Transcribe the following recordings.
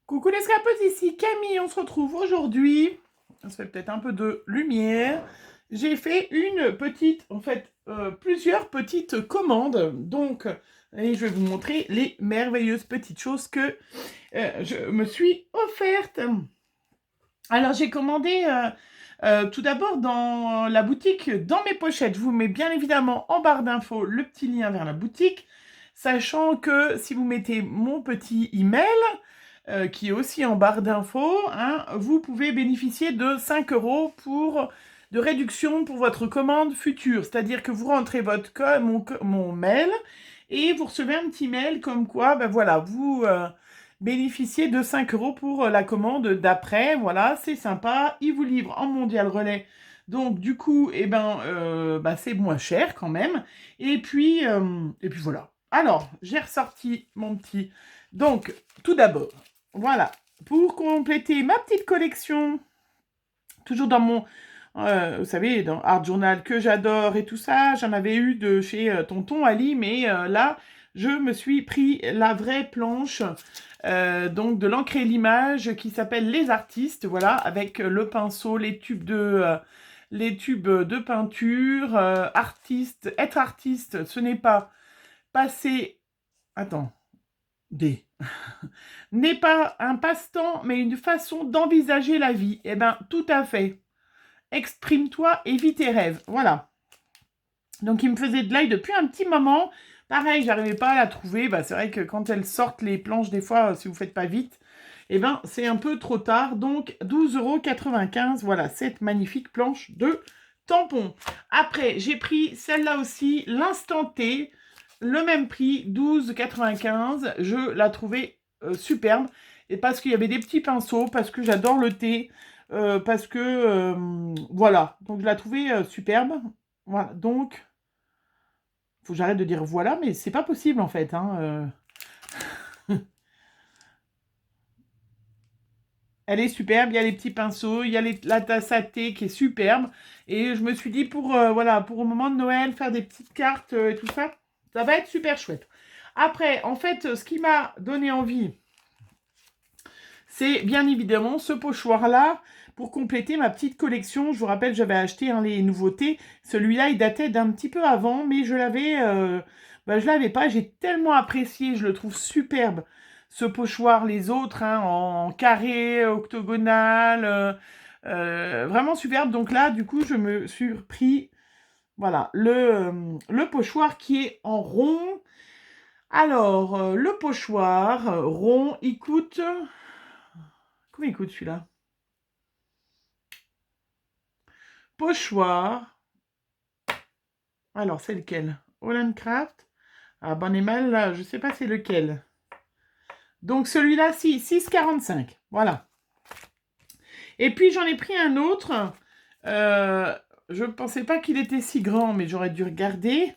Coucou les scrapeuse, ici Camille, on se retrouve aujourd'hui, ça fait peut-être un peu de lumière, j'ai fait une petite, plusieurs petites commandes, donc, et je vais vous montrer les merveilleuses petites choses que je me suis offertes. Alors j'ai commandé tout d'abord dans la boutique Dans mes pochettes, je vous mets bien évidemment en barre d'infos le petit lien vers la boutique, sachant que si vous mettez mon petit email, qui est aussi en barre d'infos, hein, vous pouvez bénéficier de 5 € de réduction pour votre commande future. C'est-à-dire que vous rentrez mon mail et vous recevez un petit mail comme quoi, ben voilà, vous bénéficiez de 5 € pour la commande d'après. Voilà, c'est sympa. Ils vous livrent en mondial relais. Donc du coup, c'est moins cher quand même. Et puis voilà. Alors, j'ai ressorti mon petit. Donc, tout d'abord, voilà, pour compléter ma petite collection, toujours dans mon, vous savez, dans Art Journal que j'adore et tout ça, j'en avais eu de chez Tonton Ali, mais là, je me suis pris la vraie planche, donc de l'encre et l'image qui s'appelle Les Artistes, voilà, avec le pinceau, les tubes de peinture, être artiste, ce n'est pas passer, attends, n'est pas un passe-temps, mais une façon d'envisager la vie. Eh bien, tout à fait. Exprime-toi et vis tes rêves. Voilà. Donc, il me faisait de l'œil depuis un petit moment. Pareil, j'arrivais pas à la trouver. Bah, c'est vrai que quand elles sortent les planches, des fois, si vous faites pas vite, eh ben, c'est un peu trop tard. Donc, 12,95 €. Voilà, cette magnifique planche de tampon. Après, j'ai pris celle-là aussi, l'Instant T. Le même prix, 12,95 €. Je la trouvais superbe. Et parce qu'il y avait des petits pinceaux, parce que j'adore le thé, voilà. Donc, je la trouvais superbe. Voilà, donc, faut que j'arrête de dire voilà, mais c'est pas possible en fait, hein. Elle est superbe, il y a les petits pinceaux, il y a la tasse à thé qui est superbe. Et je me suis dit voilà, pour au moment de Noël, faire des petites cartes et tout ça, ça va être super chouette. Après, en fait, ce qui m'a donné envie, c'est bien évidemment ce pochoir-là pour compléter ma petite collection. Je vous rappelle, j'avais acheté les nouveautés. Celui-là, il datait d'un petit peu avant, mais je l'avais pas. J'ai tellement apprécié, je le trouve superbe, ce pochoir. Les autres, hein, en carré, octogonal, vraiment superbe. Donc là, du coup, je me suis pris, voilà, le pochoir qui est en rond. Alors, le pochoir rond, il coûte... Combien il coûte celui-là? Pochoir. Alors, c'est lequel? Holland Craft. Ah, bon et mal, là, je sais pas c'est lequel. Donc, celui-là, 6,45. Voilà. Et puis, j'en ai pris un autre. Je ne pensais pas qu'il était si grand, mais j'aurais dû regarder.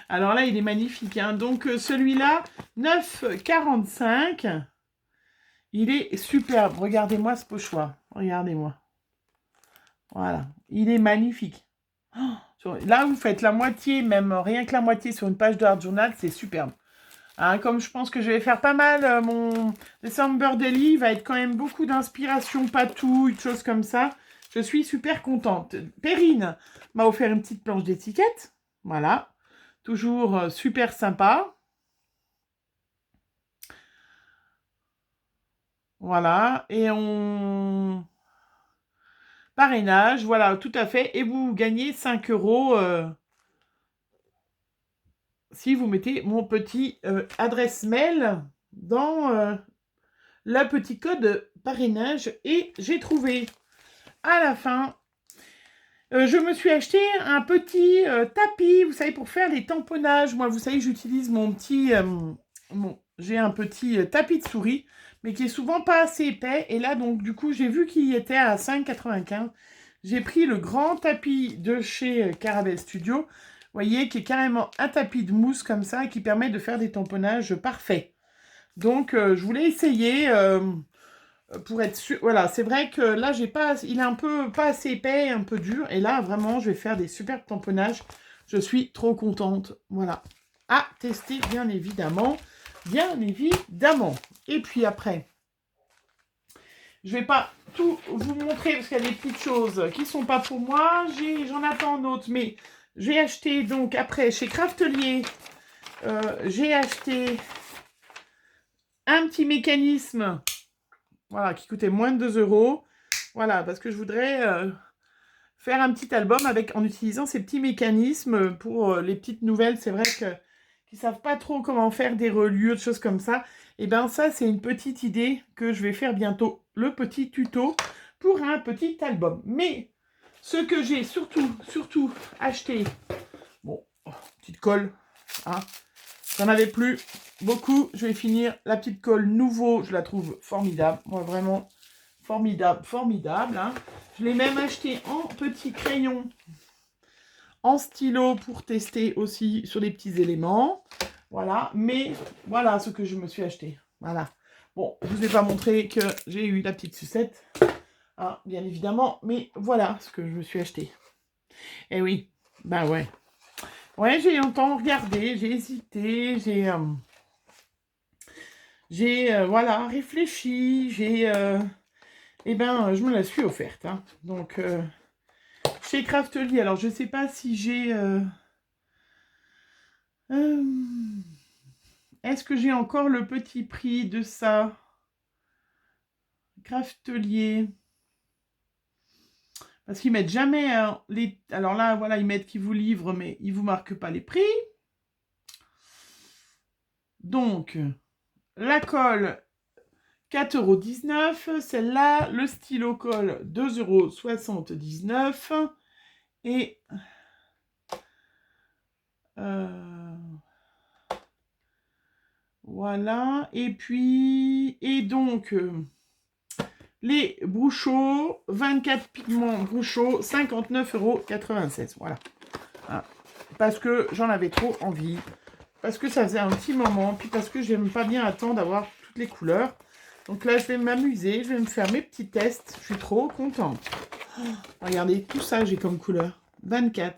Alors là, il est magnifique, hein. Donc, celui-là, 9,45. Il est superbe. Regardez-moi ce pochoir. Regardez-moi. Voilà. Il est magnifique. Là, vous faites la moitié, même rien que la moitié sur une page de Art Journal, c'est superbe. Hein, comme je pense que je vais faire pas mal, mon December Daily va être quand même beaucoup d'inspiration, patouille, choses comme ça. Je suis super contente. Perrine m'a offert une petite planche d'étiquette. Voilà. Toujours super sympa. Voilà. Et on... Parrainage, voilà, tout à fait. Et vous gagnez 5 € si vous mettez mon petit adresse mail dans le petit code parrainage. Et j'ai trouvé à la fin, je me suis acheté un petit tapis, vous savez, pour faire les tamponnages. Moi, vous savez, j'utilise mon petit... j'ai un petit tapis de souris, mais qui est souvent pas assez épais. Et là, donc, du coup, j'ai vu qu'il était à 5,95 €. J'ai pris le grand tapis de chez Caravelle Studio, vous voyez, qui est carrément un tapis de mousse comme ça, et qui permet de faire des tamponnages parfaits. Donc, je voulais essayer pour être sûr. Voilà, c'est vrai que là, il est un peu pas assez épais, un peu dur. Et là, vraiment, je vais faire des superbes tamponnages. Je suis trop contente. Voilà. À tester, bien évidemment. Bien évidemment. Et puis après, Je vais pas tout vous montrer parce qu'il y a des petites choses qui sont pas pour moi. J'en attends d'autres, mais j'ai acheté donc après chez Craftelier, j'ai acheté un petit mécanisme, voilà, qui coûtait moins de 2 €. Voilà, parce que je voudrais faire un petit album en utilisant ces petits mécanismes pour les petites nouvelles. C'est vrai que qui savent pas trop comment faire des reliures, des choses comme ça. Et bien ça, c'est une petite idée que je vais faire bientôt, le petit tuto pour un petit album. Mais ce que j'ai surtout acheté, bon, petite colle, hein, j'en avais plus beaucoup. Je vais finir la petite colle nouveau, je la trouve formidable. Moi, vraiment formidable. Hein. Je l'ai même acheté en petit crayon, en stylo pour tester aussi sur les petits éléments. Voilà, mais voilà ce que je me suis acheté. Voilà. Bon, je ne vous ai pas montré que j'ai eu la petite sucette, hein, bien évidemment, mais voilà ce que je me suis acheté. Eh oui, ben ouais. Ouais, j'ai longtemps regardé, j'ai hésité, voilà, réfléchi, eh ben, je me la suis offerte. Hein. Donc, chez Craftly, alors je ne sais pas si j'ai... est-ce que j'ai encore le petit prix de ça? Craftelier. Parce qu'ils mettent jamais les... Alors là, voilà, ils mettent qu'ils vous livrent, mais ils ne vous marquent pas les prix. Donc, la colle, 4,19 €. Celle-là, le stylo colle, 2,79 €. Et... voilà. Et puis... Et donc... les Brouchot, 24 pigments Brouchot, 59,96 €. Voilà. Ah. Parce que j'en avais trop envie. Parce que ça faisait un petit moment. Puis parce que j'aime pas bien attendre d'avoir toutes les couleurs. Donc là, je vais m'amuser. Je vais me faire mes petits tests. Je suis trop contente. Oh, regardez, tout ça, j'ai comme couleur. 24.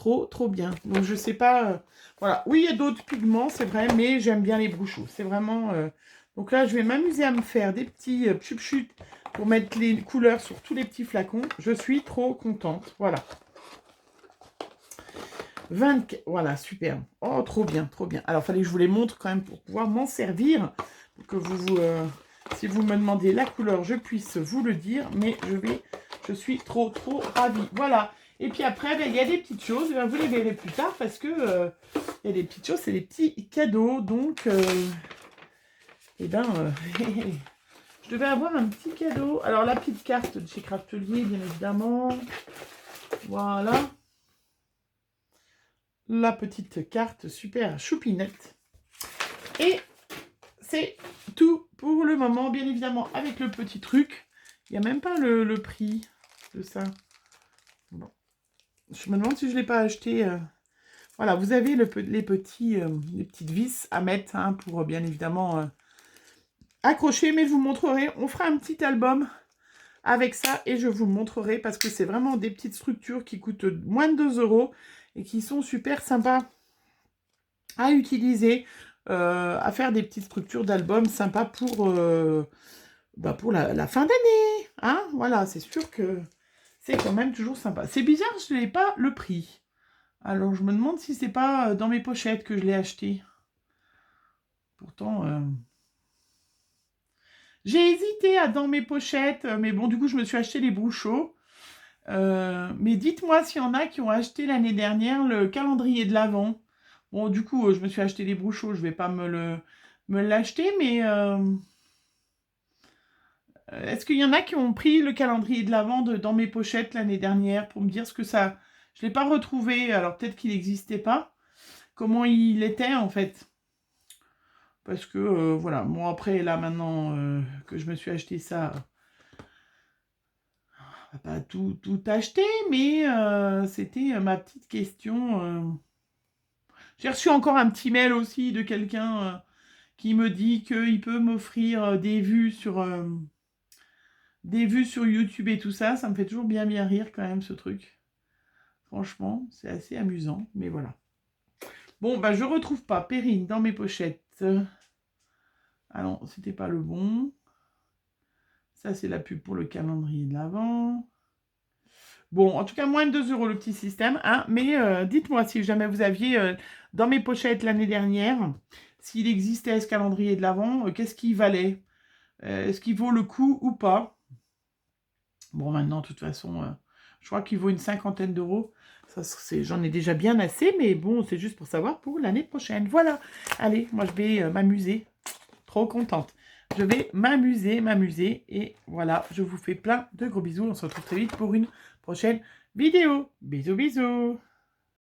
Oh, trop bien. Donc, je sais pas... voilà. Oui, il y a d'autres pigments, c'est vrai. Mais j'aime bien les Brouchot. C'est vraiment... Donc là, je vais m'amuser à me faire des petits chut pour mettre les couleurs sur tous les petits flacons. Je suis trop contente. Voilà. 24. Voilà, super. Oh, trop bien, trop bien. Alors, il fallait que je vous les montre quand même pour pouvoir m'en servir. Pour que si vous me demandez la couleur, je puisse vous le dire. Mais je suis trop ravie. Voilà. Et puis après, ben, il y a des petites choses. Ben, vous les verrez plus tard parce que il y a des petites choses, c'est des petits cadeaux. Donc... eh ben, je devais avoir un petit cadeau. Alors, la petite carte de chez Craftelier, bien évidemment. Voilà. La petite carte super choupinette. Et c'est tout pour le moment, bien évidemment, avec le petit truc. Il n'y a même pas le prix de ça. Bon. Je me demande si je ne l'ai pas acheté. Voilà, vous avez les petites vis à mettre hein, pour, bien évidemment... accroché, mais je vous montrerai. On fera un petit album avec ça et je vous montrerai parce que c'est vraiment des petites structures qui coûtent moins de 2 € et qui sont super sympas à utiliser, à faire des petites structures d'album sympas pour la fin d'année. Hein, voilà, c'est sûr que c'est quand même toujours sympa. C'est bizarre, je n'ai pas le prix. Alors, je me demande si c'est pas dans mes pochettes que je l'ai acheté. Pourtant... j'ai hésité dans mes pochettes, mais bon, du coup, je me suis acheté les Brouchot. Mais dites-moi s'il y en a qui ont acheté l'année dernière le calendrier de l'Avent. Bon, du coup, je me suis acheté les Brouchot, je vais pas me l'acheter, mais est-ce qu'il y en a qui ont pris le calendrier de l'Avent dans mes pochettes l'année dernière pour me dire ce que ça... Je ne l'ai pas retrouvé, alors peut-être qu'il n'existait pas. Comment il était, en fait. Parce que, voilà, bon, après, là, maintenant que je me suis acheté ça... pas tout acheté, mais c'était ma petite question. J'ai reçu encore un petit mail aussi de quelqu'un qui me dit qu'il peut m'offrir des vues sur YouTube et tout ça. Ça me fait toujours bien rire quand même ce truc. Franchement, c'est assez amusant, mais voilà. Bon, bah je retrouve pas Perrine dans mes pochettes. Ah non, c'était pas le bon. Ça, c'est la pub pour le calendrier de l'Avent. Bon, en tout cas, moins de 2 € le petit système. Hein, mais dites-moi si jamais vous aviez dans mes pochettes l'année dernière, s'il existait ce calendrier de l'Avent, qu'est-ce qu'il valait? Est-ce qu'il vaut le coup ou pas? Bon, maintenant, de toute façon, je crois qu'il vaut une 50aine d'euros. J'en ai déjà bien assez, mais bon, c'est juste pour savoir pour l'année prochaine. Voilà. Allez, moi, je vais m'amuser. Trop contente. Je vais m'amuser. Et voilà, je vous fais plein de gros bisous. On se retrouve très vite pour une prochaine vidéo. Bisous, bisous.